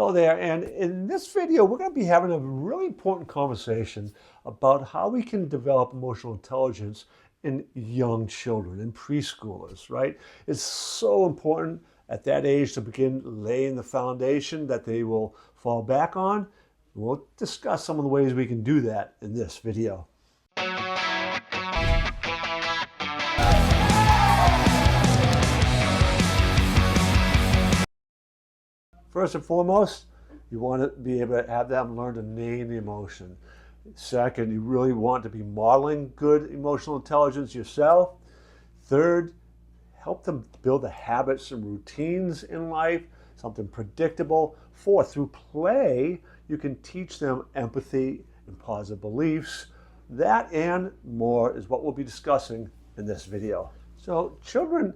Hello there, and in this video we're going to be having a really important conversation about how we can develop emotional intelligence in young children, in preschoolers, right? It's so important at that age to begin laying the foundation that they will fall back on. We'll discuss some of the ways we can do that in this video. First and foremost, you want to be able to have them learn to name the emotion. Second, you really want to be modeling good emotional intelligence yourself. Third, help them build the habits and routines in life, something predictable. Fourth, through play, you can teach them empathy and positive beliefs. That and more is what we'll be discussing in this video. So children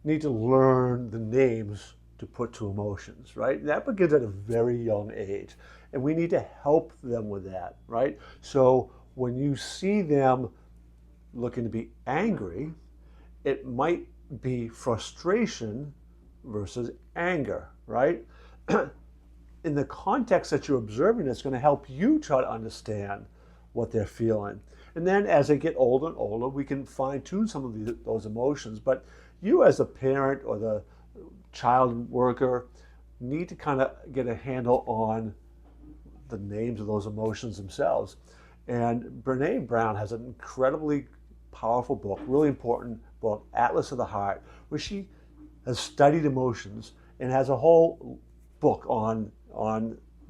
need to learn the names to put to emotions, right? That begins at a very young age. And we need to help them with that, right? So when you see them looking to be angry, it might be frustration versus anger, right? In the context that you're observing, it's going to help you try to understand what they're feeling. And then as they get older and older, we can fine tune some of those emotions. But you as a parent or the child worker need to kind of get a handle on the names of those emotions themselves. And Brene Brown has an incredibly powerful book, really important book, Atlas of the Heart, where she has studied emotions and has a whole book on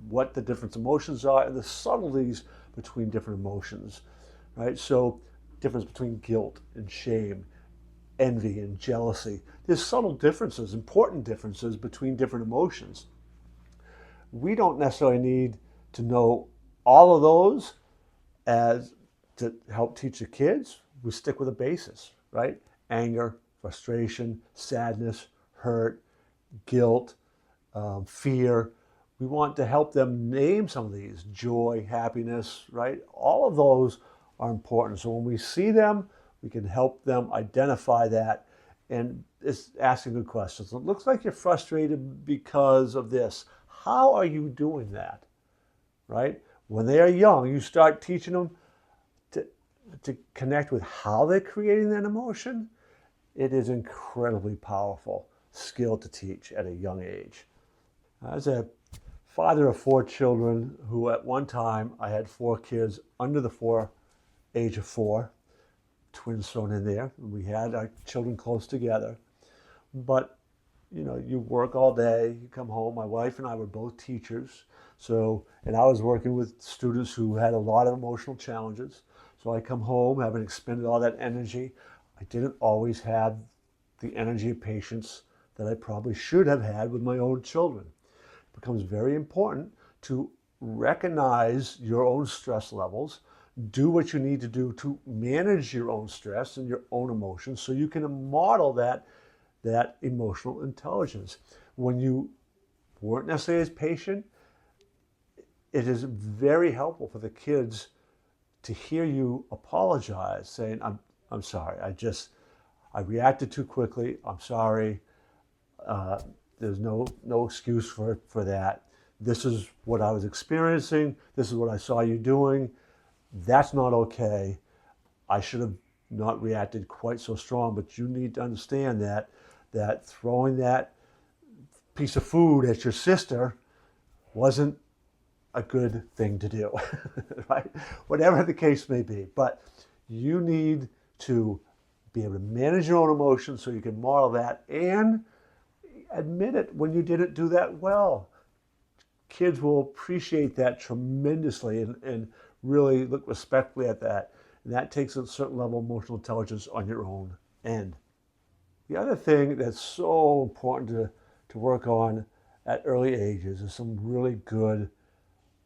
what the different emotions are and the subtleties between different emotions, right? So difference between guilt and shame, envy and jealousy. There's subtle differences, important differences between different emotions. We don't necessarily need to know all of those as to help teach the kids. We stick with a basis, right? Anger, frustration, sadness, hurt, guilt, fear. We want to help them name some of these, joy, happiness, right? All of those are important. So when we see them, we can help them identify that, and it's asking good questions. It looks like you're frustrated because of this. How are you doing that, right? When they are young, you start teaching them to connect with how they're creating that emotion. It is incredibly powerful skill to teach at a young age. As a father of 4 children who at one time I had 4 kids under the age of 4, twins thrown in there. We had our children close together. But, you know, you work all day, you come home. My wife and I were both teachers. And I was working with students who had a lot of emotional challenges. So I come home, having expended all that energy. I didn't always have the energy and patience that I probably should have had with my own children. It becomes very important to recognize your own stress levels, do what you need to do to manage your own stress and your own emotions so you can model that emotional intelligence. When you weren't necessarily as patient, it is very helpful for the kids to hear you apologize, saying, I'm sorry, I reacted too quickly, I'm sorry, there's no excuse for that. This is what I was experiencing, this is what I saw you doing. That's not okay. I should have not reacted quite so strong, but you need to understand that throwing that piece of food at your sister wasn't a good thing to do, right? Whatever the case may be. But you need to be able to manage your own emotions so you can model that and admit it when you didn't do that well. Kids will appreciate that tremendously and really look respectfully at that. And that takes a certain level of emotional intelligence on your own end. The other thing that's so important to work on at early ages is some really good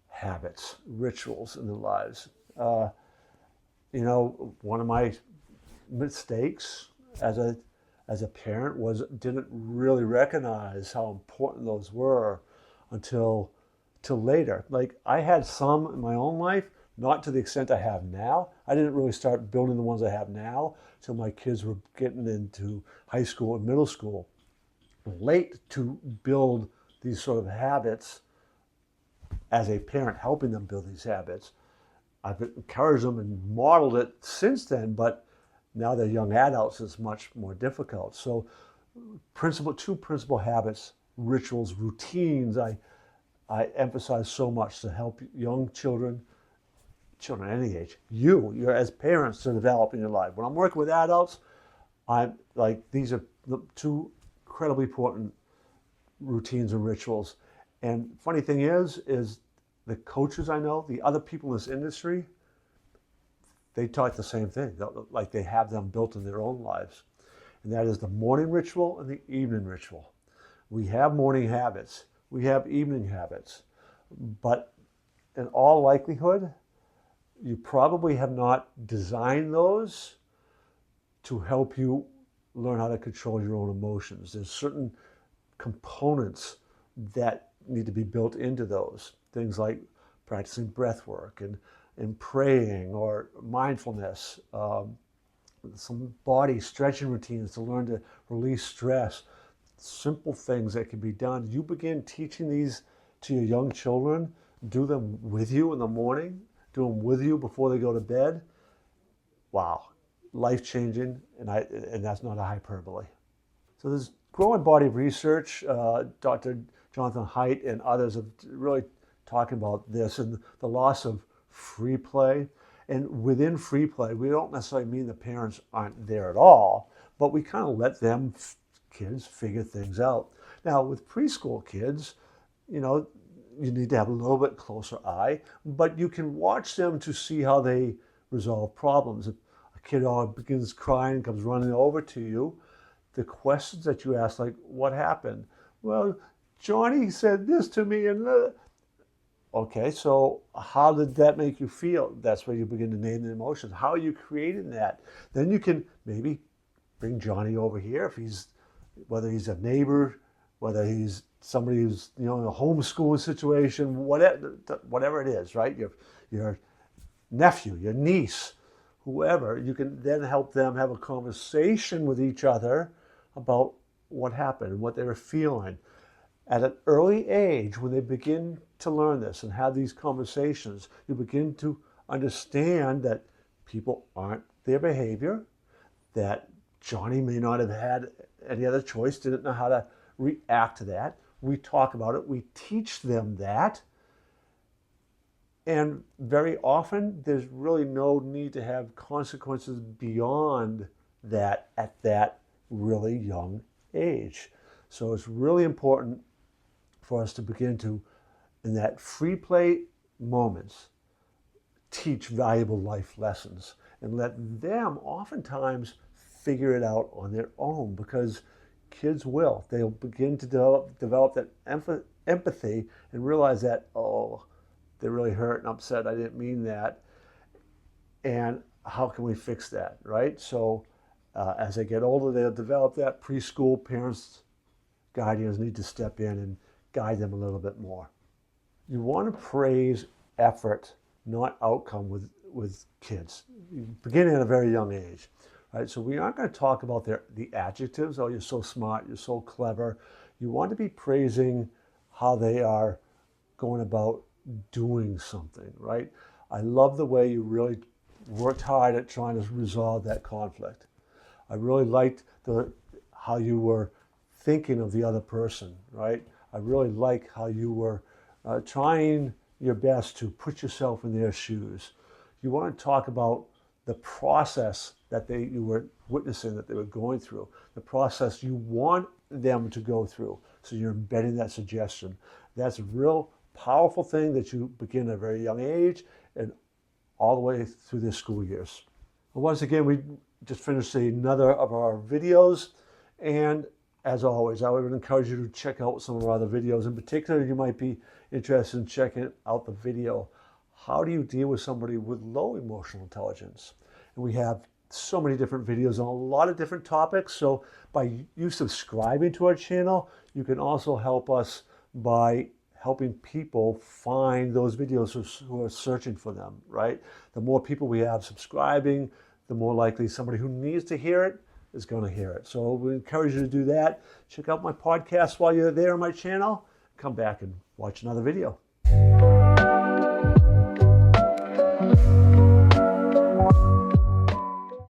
habits, rituals in their lives. You know, one of my mistakes as a parent was didn't really recognize how important those were until later. Like I had some in my own life, not to the extent I have now. I didn't really start building the ones I have now until my kids were getting into high school and middle school. Late to build these sort of habits as a parent helping them build these habits. I've encouraged them and modeled it since then, but now they're young adults, it's much more difficult. So two principal habits, rituals, routines, I emphasize so much to help young children any age, you're as parents to develop in your life. When I'm working with adults, I'm like, these are the two incredibly important routines and rituals. And funny thing is the coaches I know, the other people in this industry, they taught the same thing, like they have them built in their own lives. And that is the morning ritual and the evening ritual. We have morning habits, we have evening habits, but in all likelihood, you probably have not designed those to help you learn how to control your own emotions. There's certain components that need to be built into those. Things like practicing breath work and praying or mindfulness, some body stretching routines to learn to release stress, simple things that can be done. You begin teaching these to your young children, do them with you in the morning, do them with you before they go to bed. Wow, life-changing, and that's not a hyperbole. So there's a growing body of research. Dr. Jonathan Haidt and others have really talking about this and the loss of free play. And within free play, we don't necessarily mean the parents aren't there at all, but we kind of let them, kids, figure things out. Now, with preschool kids, you need to have a little bit closer eye, but you can watch them to see how they resolve problems. If a kid begins crying and comes running over to you, the questions that you ask, like, what happened? Well, Johnny said this to me, and okay, so how did that make you feel? That's where you begin to name the emotions. How are you creating that? Then you can maybe bring Johnny over here, whether he's a neighbor, whether he's somebody who's in a homeschooling situation, whatever it is, right? Your nephew, your niece, whoever, you can then help them have a conversation with each other about what happened and what they were feeling. At an early age, when they begin to learn this and have these conversations, you begin to understand that people aren't their behavior, that Johnny may not have had any other choice, didn't know how to react to that. We talk about it, we teach them that, and very often there's really no need to have consequences beyond that at that really young age. So it's really important for us to begin to, in that free play moments, teach valuable life lessons and let them oftentimes figure it out on their own, because kids will. They'll begin to develop that empathy and realize that, oh, they're really hurt and upset. I didn't mean that. And how can we fix that, right? So as they get older, they'll develop that. Preschool parents, guardians need to step in and guide them a little bit more. You want to praise effort, not outcome with kids, beginning at a very young age. Right, so we aren't going to talk about the adjectives. Oh, you're so smart, you're so clever. You want to be praising how they are going about doing something, right? I love the way you really worked hard at trying to resolve that conflict. I really liked how you were thinking of the other person, right? I really like how you were trying your best to put yourself in their shoes. You want to talk about the process that you were witnessing, that they were going through, the process you want them to go through. So you're embedding that suggestion. That's a real powerful thing that you begin at a very young age and all the way through their school years. Well, once again, we just finished another of our videos. And as always, I would encourage you to check out some of our other videos. In particular, you might be interested in checking out the video, how do you deal with somebody with low emotional intelligence? And we have so many different videos on a lot of different topics. So by you subscribing to our channel, you can also help us by helping people find those videos who are searching for them, right? The more people we have subscribing, the more likely somebody who needs to hear it is going to hear it. So we encourage you to do that. Check out my podcast while you're there on my channel. Come back and watch another video.